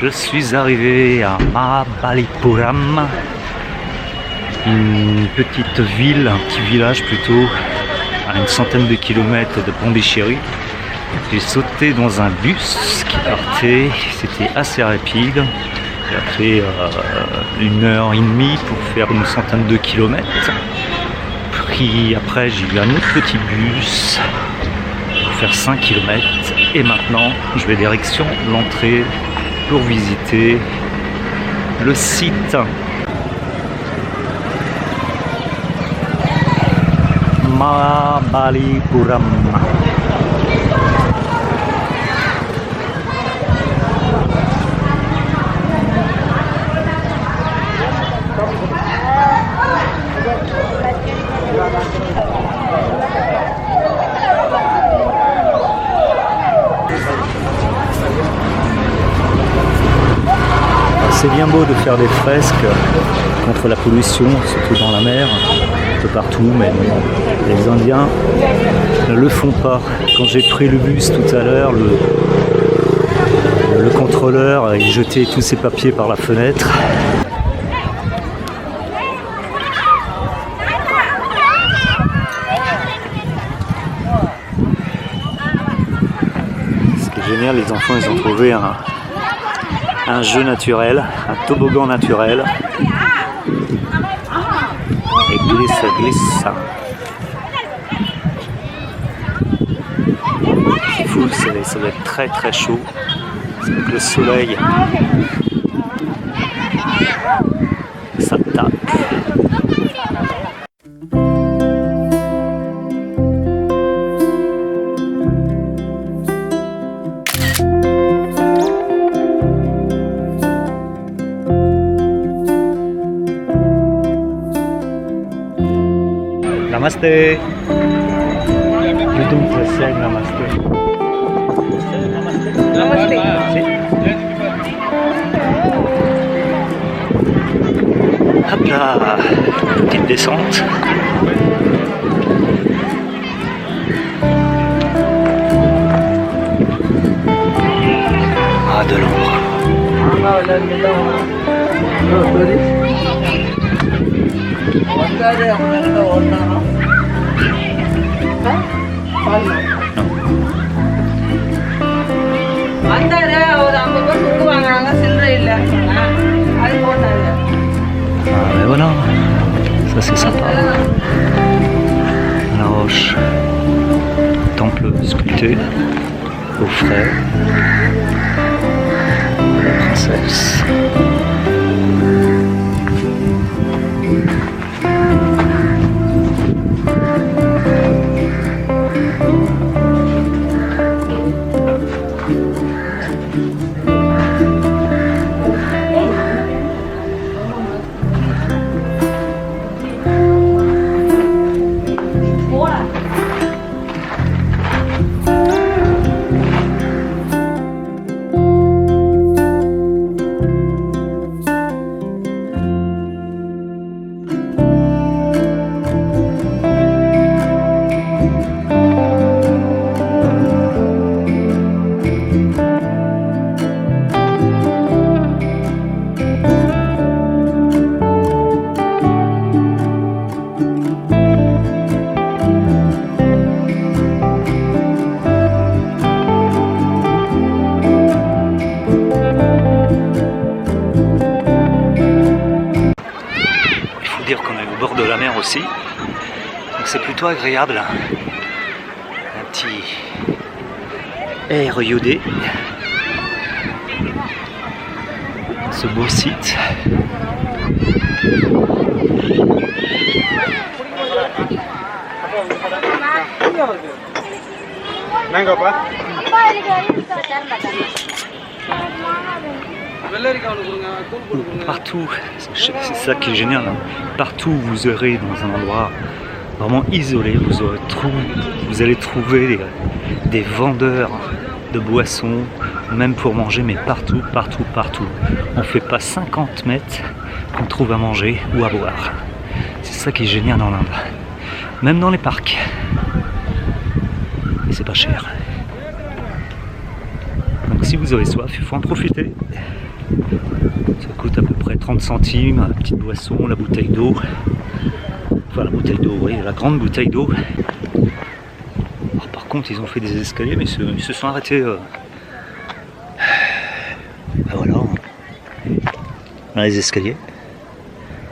Je suis arrivé à Mahabalipuram, une petite ville, un petit village plutôt, à une centaine de kilomètres de Pondichéry. J'ai sauté dans un bus qui partait, c'était assez rapide. J'ai fait 1h30 pour faire une centaine de kilomètres. Puis après j'ai eu un autre petit bus pour faire 5 km. Et maintenant je vais direction l'entrée pour visiter le site. Mahabalipuram. C'est bien beau de faire des fresques contre la pollution, surtout dans la mer, un peu partout, mais les Indiens ne le font pas. Quand j'ai pris le bus tout à l'heure, le contrôleur il jetait tous ses papiers par la fenêtre. Ce qui est génial, les enfants ils ont trouvé un jeu naturel, un toboggan naturel. Et glisse, glisse. C'est fou, ça va être très très chaud. Avec le soleil, ça tape. Namaste. You don't say namaste. Namaste. Hop là, petite descente. Ah, de l'ombre. Ah mais voilà, ça c'est sympa. La roche, temple sculpté au frais, la princesse. Dire qu'on est au bord de la mer aussi, donc c'est plutôt agréable, un petit air iodé, ce beau site. Partout, c'est ça qui est génial, hein. Partout où vous serez dans un endroit vraiment isolé, vous allez trouver des vendeurs de boissons, même pour manger, mais partout, partout, partout. On ne fait pas 50 mètres qu'on trouve à manger ou à boire. C'est ça qui est génial en Inde. Même dans les parcs. Et c'est pas cher. Donc si vous avez soif, il faut en profiter. Ça coûte à peu près 30 centimes, la petite boisson, la bouteille d'eau. Enfin la bouteille d'eau, oui, la grande bouteille d'eau. Par contre ils ont fait des escaliers mais ils se sont arrêtés. Ben voilà. Dans les escaliers.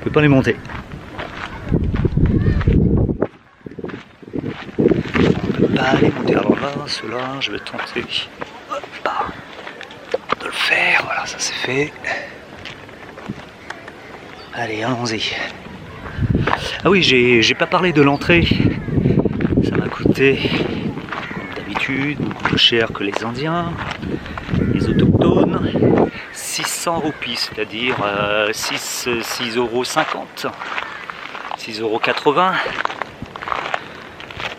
On peut pas les monter. Allez, monter. Alors là, cela, je vais tenter de le faire. Voilà, ça c'est fait. Allez, allons-y. Ah oui, j'ai pas parlé de l'entrée. Ça m'a coûté, comme d'habitude, beaucoup plus cher que les Indiens, les autochtones. 600 roupies, c'est-à-dire 6,50 €. 6,80 €.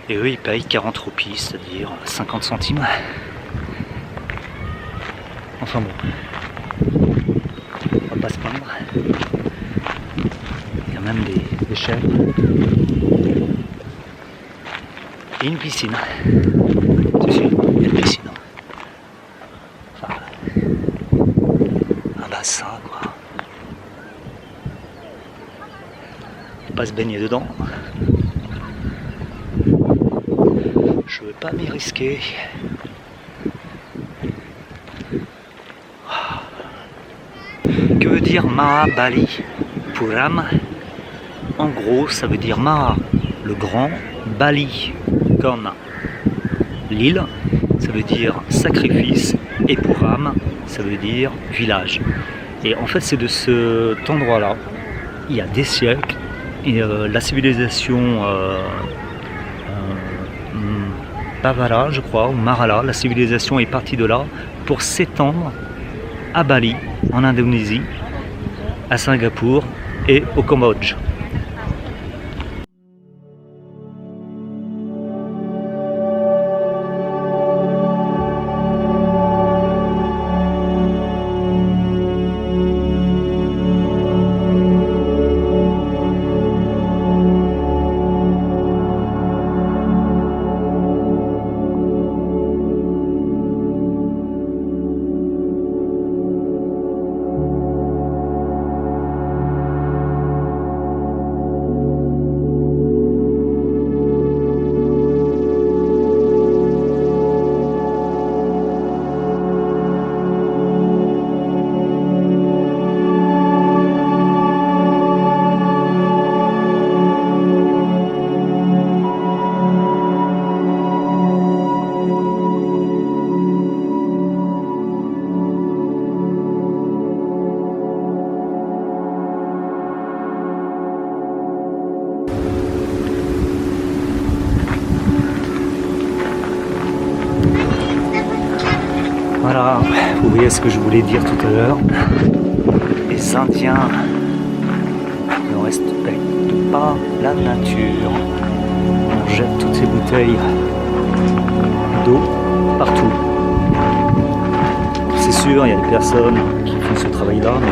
Et eux ils payent 40 roupies, c'est-à-dire 50 centimes. Enfin bon, on va pas se plaindre. Il y a même des chèvres. Et une piscine. Si, si, il y a une piscine. Enfin, un bassin quoi. On va pas se baigner dedans. Je veux pas m'y risquer. Que veut dire Mahabali Puram? En gros, ça veut dire Maha, le grand, Bali, comme l'île, ça veut dire sacrifice, et Puram, ça veut dire village. Et en fait, c'est de cet endroit-là, il y a des siècles, et la civilisation Pavala, je crois, ou Marala, la civilisation est partie de là pour s'étendre à Bali, en Indonésie, à Singapour et au Cambodge. Voilà, vous voyez ce que je voulais dire tout à l'heure. Les Indiens ne respectent pas la nature. On jette toutes ces bouteilles d'eau partout. C'est sûr, il y a des personnes qui font ce travail-là, mais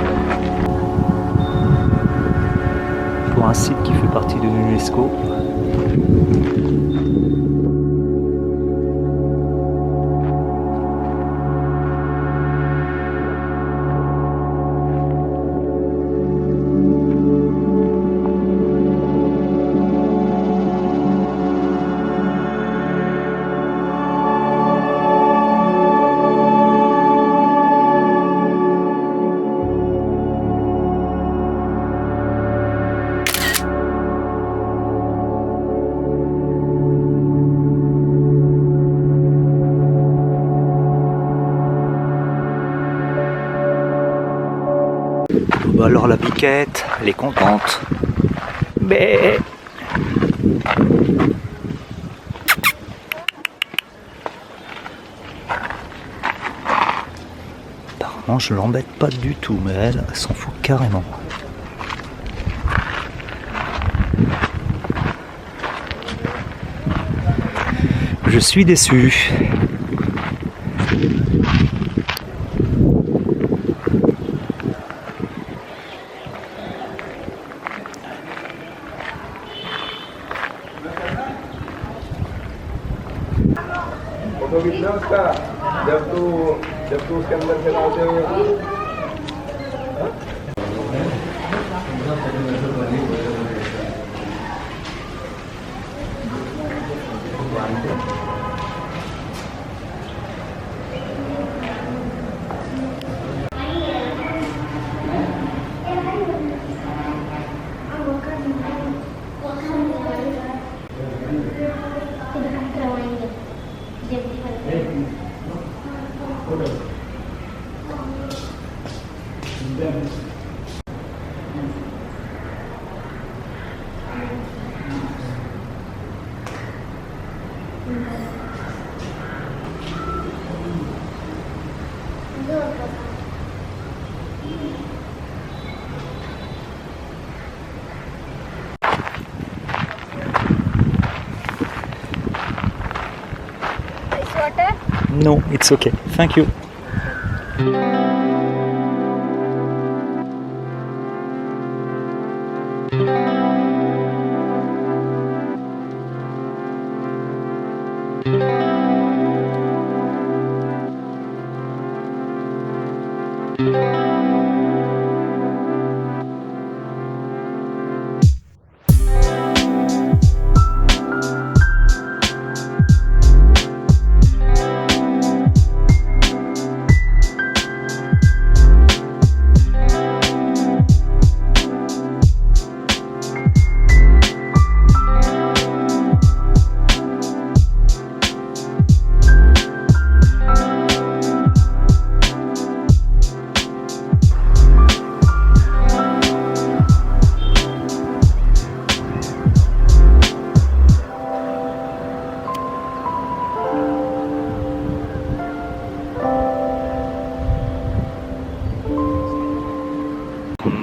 pour un site qui fait partie de l'UNESCO, alors la biquette, elle est contente. Mais apparemment je l'embête pas du tout, mais elle s'en fout carrément. Je suis déçu. No, it's okay. Thank you.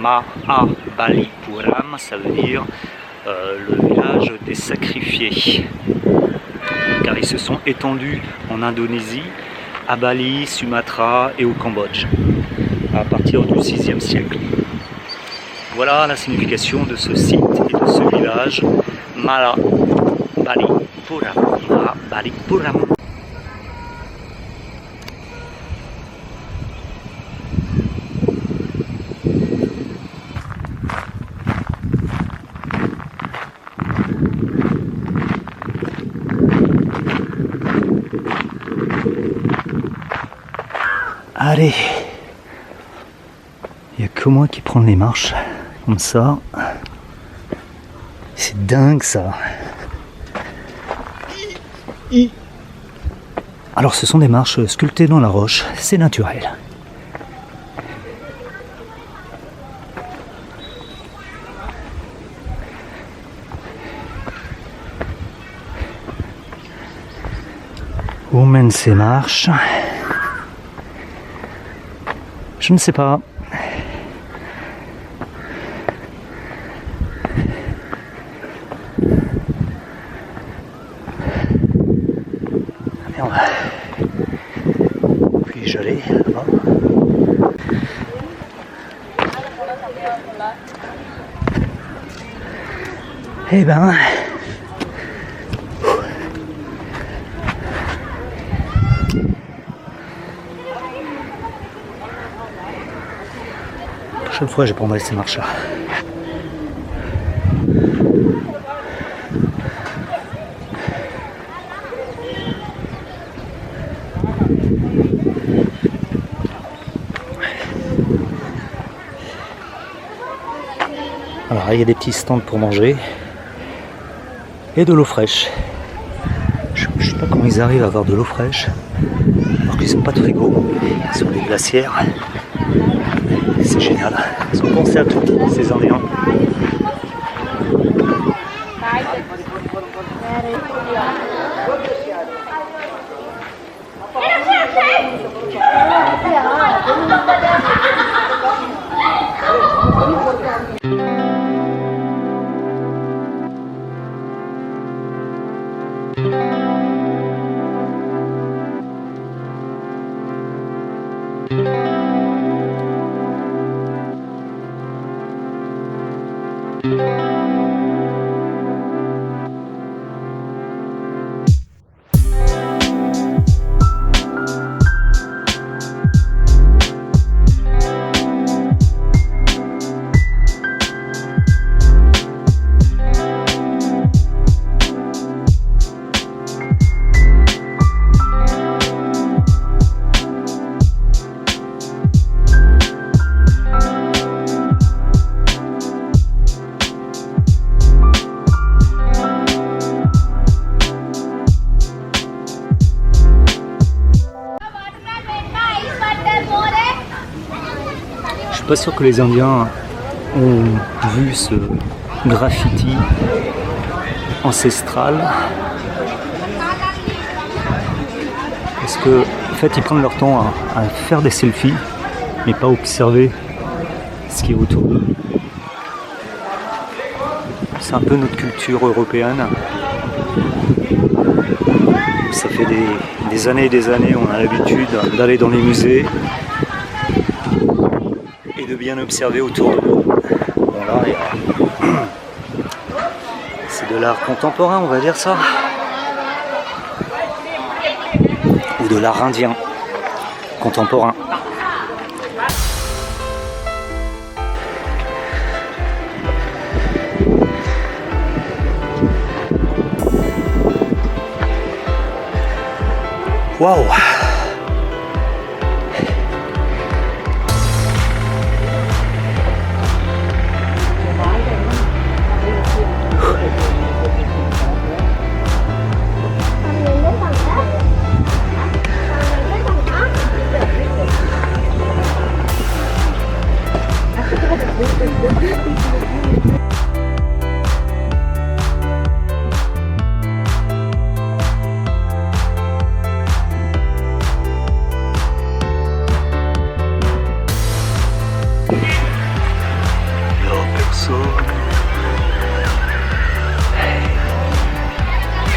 Mahabalipuram, ça veut dire le village des sacrifiés, car ils se sont étendus en Indonésie, à Bali, Sumatra et au Cambodge à partir du 6e siècle. Voilà la signification de ce site et de ce village, Mahabalipuram. Mahabalipuram. Allez, il n'y a que moi qui prends les marches, comme ça. C'est dingue ça. Alors ce sont des marches sculptées dans la roche, c'est naturel. Où mènent ces marches ? Je ne sais pas. Merde. Puis-je aller là-bas ? Eh ben... La prochaine fois, je prendrai ces marches-là. Alors, il y a des petits stands pour manger et de l'eau fraîche. Je ne sais pas comment ils arrivent à avoir de l'eau fraîche, alors qu'ils n'ont pas de frigo, ils sont des glacières. C'est génial, ils ont pensé à tout, ces Indiens. suis pas sûr que les Indiens ont vu ce graffiti ancestral. Parce que en fait ils prennent leur temps à faire des selfies mais pas observer ce qui est autour d'eux. C'est un peu notre culture européenne. Ça fait des années et des années, on a l'habitude d'aller dans les musées et de bien observer autour de nous. Bon là, c'est de l'art contemporain, on va dire ça. Ou de l'art indien contemporain. Waouh!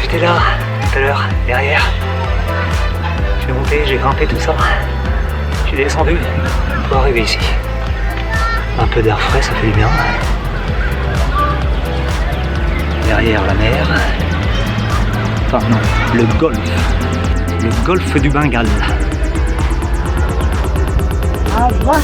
J'étais là tout à l'heure, derrière. J'ai monté, j'ai grimpé tout ça. J'ai descendu pour arriver ici. Un peu d'air frais, ça fait du bien. Derrière la mer. Enfin non, le golfe. Le golfe du Bengale. Ah, voilà.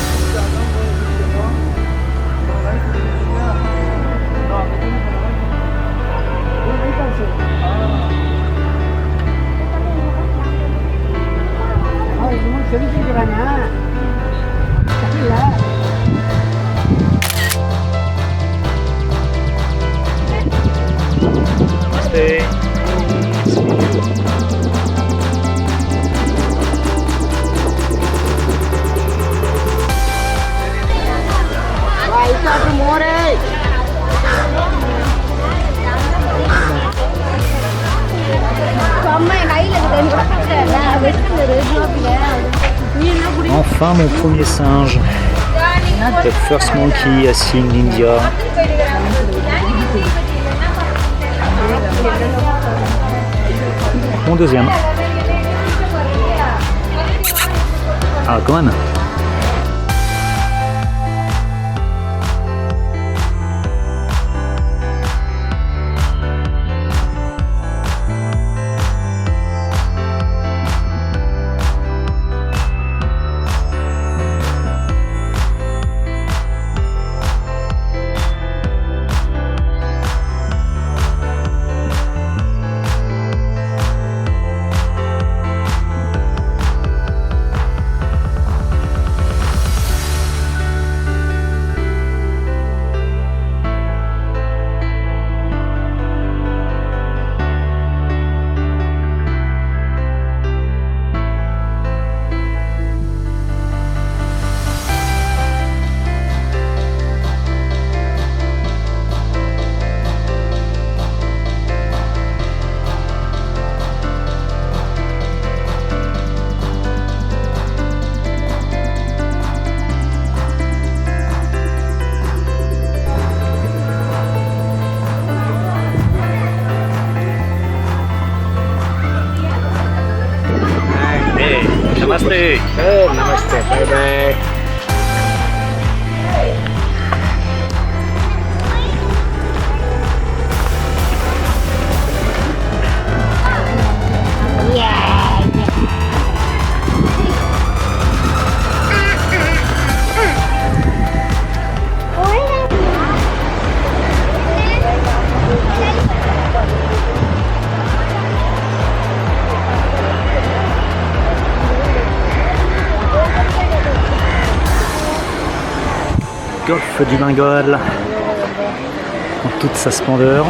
Enfin mon premier singe. The first monkey I see in India. Mon deuxième. Ah quand même. Namaste. Oh, namaste. Bye bye. Golfe du Bengale en toute sa splendeur.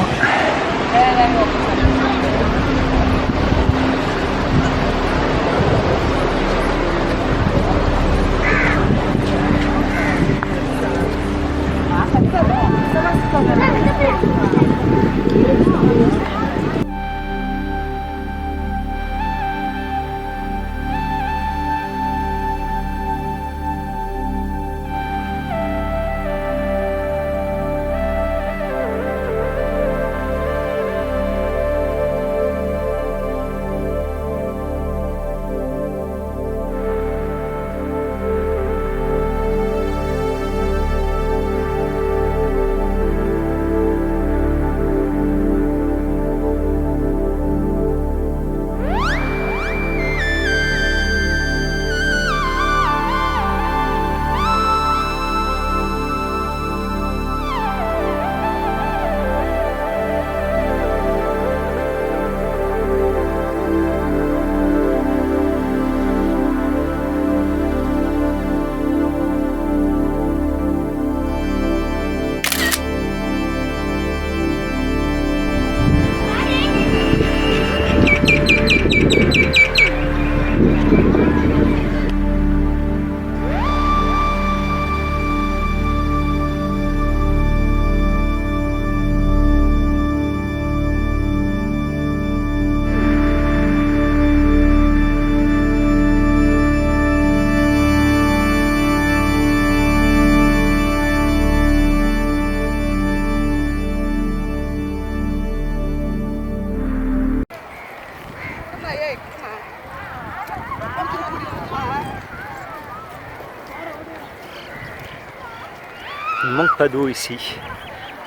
Il ne manque pas d'eau ici.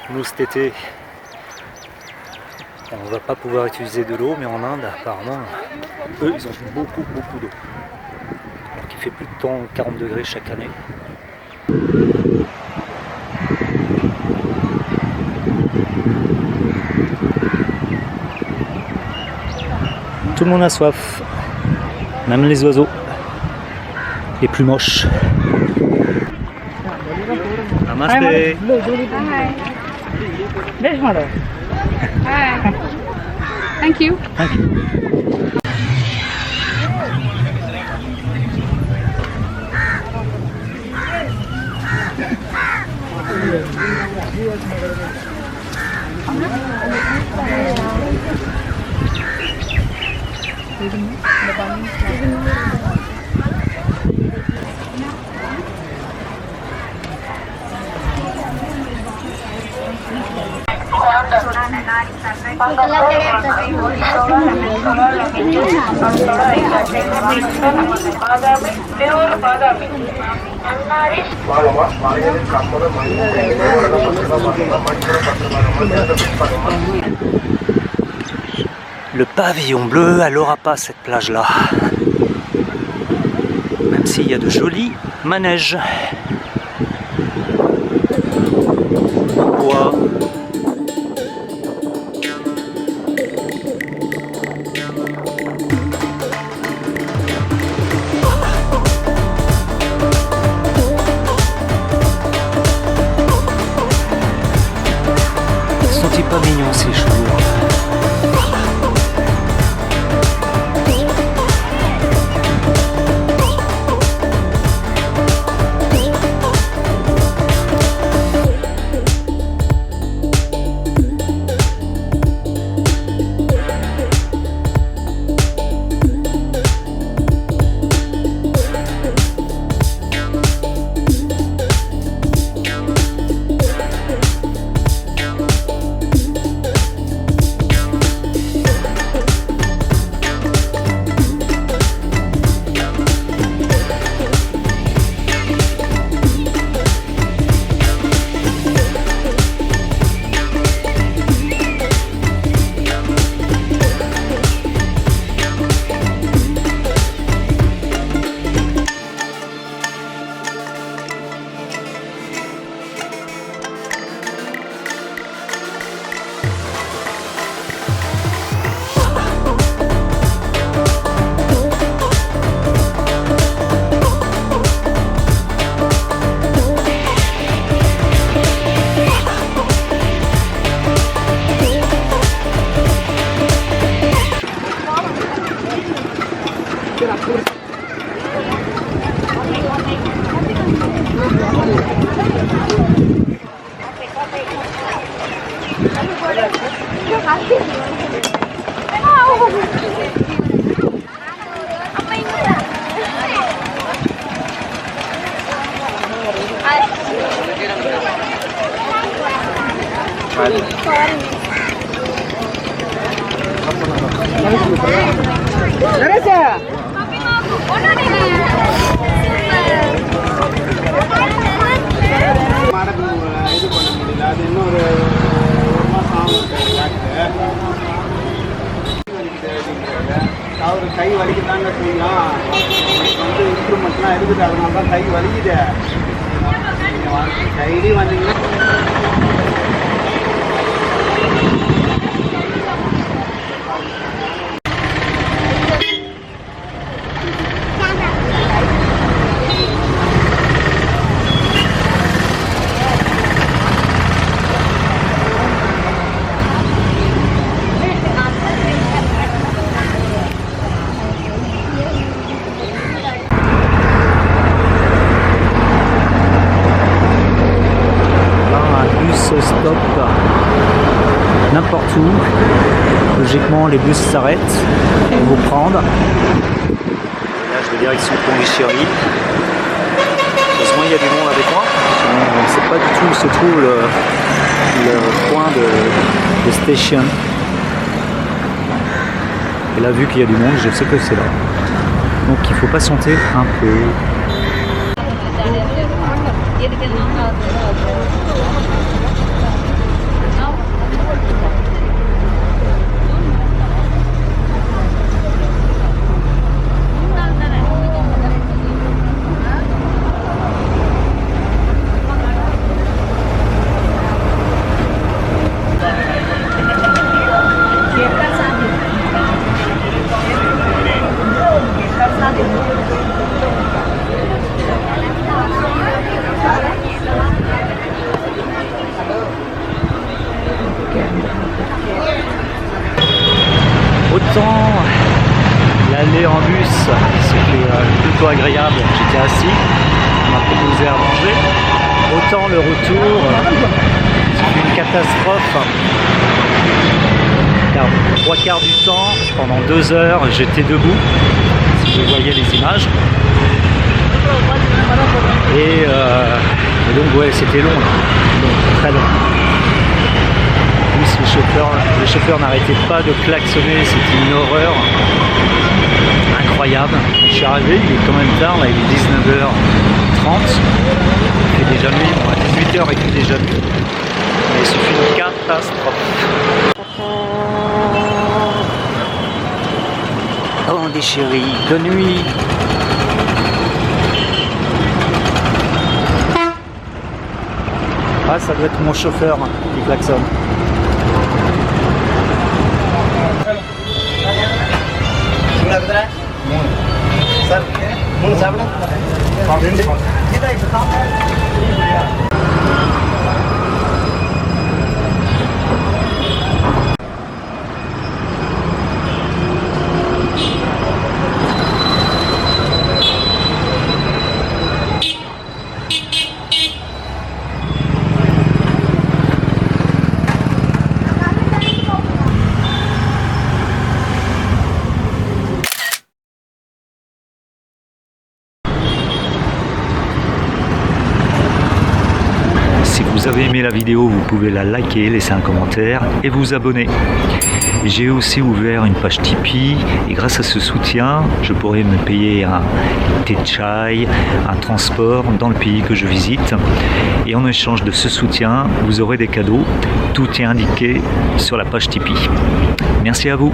Nous cet été, on ne va pas pouvoir utiliser de l'eau, mais en Inde apparemment, eux ils ont beaucoup d'eau. Donc il fait plus de 40 degrés chaque année. Tout le monde a soif, même les oiseaux, les plus moches. Namaste. Hi. Thank you. Le pavillon bleu, elle n'aura pas cette plage-là. Même s'il y a de jolis manèges. En bois. Sont-ils pas mignons ces chevaux? கை வலிக்குதாங்க செய்யும் வந்து இம்ப்ரூவ்மெண்ட்லாம் இருக்குது அதனால தான் கை வலிக்குது கைடி வந்தீங்கன்னா stop n'importe où. Logiquement, les bus s'arrêtent pour vous prendre. Là, je vais direction Pondichéry. Heureusement, il y a du monde avec moi. On ne sait pas du tout où se trouve le point de station. Et là, vu qu'il y a du monde, je sais que c'est là. Donc, il faut patienter un peu. Autant l'aller en bus, c'était plutôt agréable, j'étais assis, on m'a proposé à manger. Autant le retour, c'était une catastrophe. Car 3/4 du temps, pendant 2 heures, j'étais debout, si vous voyez les images. Et donc ouais, c'était long, très long. En plus, le chauffeur n'arrêtait pas de klaxonner, c'était une horreur incroyable. Je suis arrivé, il est quand même tard, là, il est 19h30, il fait déjà nuit, bon, à 18h il fait déjà nuit, mais il suffit de catastrophe. Oh des chéris, de nuit. Ah, ça doit être mon chauffeur qui klaxonne. Si vous avez aimé la vidéo, vous pouvez la liker, laisser un commentaire et vous abonner. J'ai aussi ouvert une page Tipeee et grâce à ce soutien, je pourrai me payer un thé de chai, un transport dans le pays que je visite. Et en échange de ce soutien, vous aurez des cadeaux. Tout est indiqué sur la page Tipeee. Merci à vous.